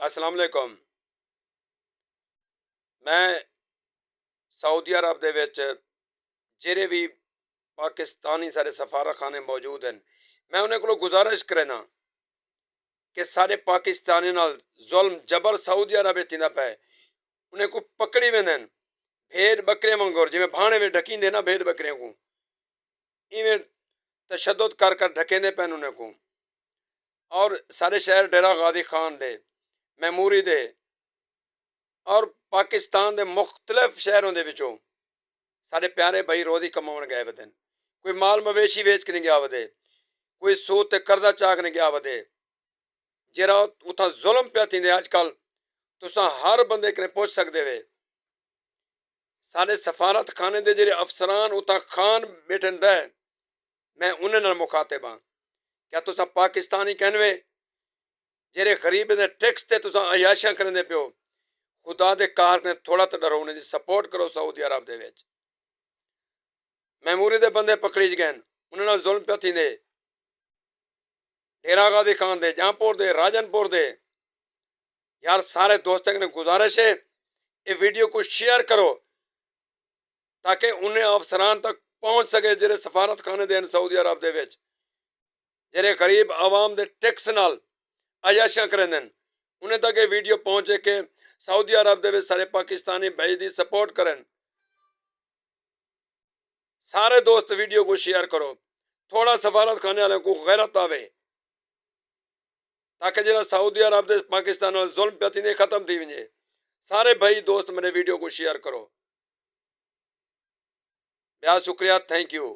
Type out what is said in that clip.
अस्सलाम वालेकुम। मैं सऊदी अरब दे विच जेह्ड़े भी पाकिस्तानी साढ़े सफारतखाने मौजूद हैं, मैं उन्हें कोलों गुजारिश करना कि सारे पाकिस्तानी नाल जुल्म जबर सऊदी अरब विच थींदा पिया है। उन्हें को पकड़ी वेंदे हन भेड़ बकरियां वांगुर, जिवें भाणे में ढकींदे ना भेड़ बकरियां को, इवें तशद्दुद कर कर ढकेंदे पिए उन्हें को। और सारे शहर डेरा गाजी खान दे, मैमूरी दे और पाकिस्तान दे मुख्तलिफ शहरों दे विचों साढ़े प्यारे भाई रोज़ी कमाउण गए वदे। कोई माल मवेशी वेच के नहीं गया वदे, कोई सूद ते करजा चाक नहीं गया वदे। जेरा उथा जुल्म पिया थींदे अजकल तुसां हर बंदे कने पुछ सकदे वे। साढ़े सफारत खाने दे जेह्ड़े अफसरान उता खान बैठन रह, मैं उन्हें नाल मुखातिब हां। क्या तुसां पाकिस्तानी कहनवे जेह्ड़े गरीब दे टैक्स ते तुसां अयाशियां करदे पियो, खुदा दे कार ने थोड़ा तो डरो, उन्हें सपोर्ट करो। सऊदी अरब दे विच मैमूरी दे बंदे पकड़ी गए, उन्हें नाल जुल्म पिया थींदे। डेरा गाजी खान दे, जहांपुर दे, राजनपुर दे। यार सारे दोस्तों ने गुजारिश है ये वीडियो को शेयर करो ताकि उन्हें अफसरान तक पहुंच सके जेरे सफारत खाने दे सऊदी अरब दे विच, जेरे गरीब आवाम दे टैक्स नाल अयाशियां करेंदे, उन्हें तक ये वीडियो पहुंचे कि सऊदी अरब दे विच सारे पाकिस्तानी भाई दी सपोर्ट करें। सारे दोस्त वीडियो को शेयर करो, थोड़ा सफारत खाने वाले को गैरत आवे ताकि जरा सऊदी अरब दे पाकिस्तान नाल जुल्म पिया थींदे खत्म थी वञे। सारे भाई दोस्त मेरे वीडियो को शेयर करो। बहुत शुक्रिया, थैंक यू।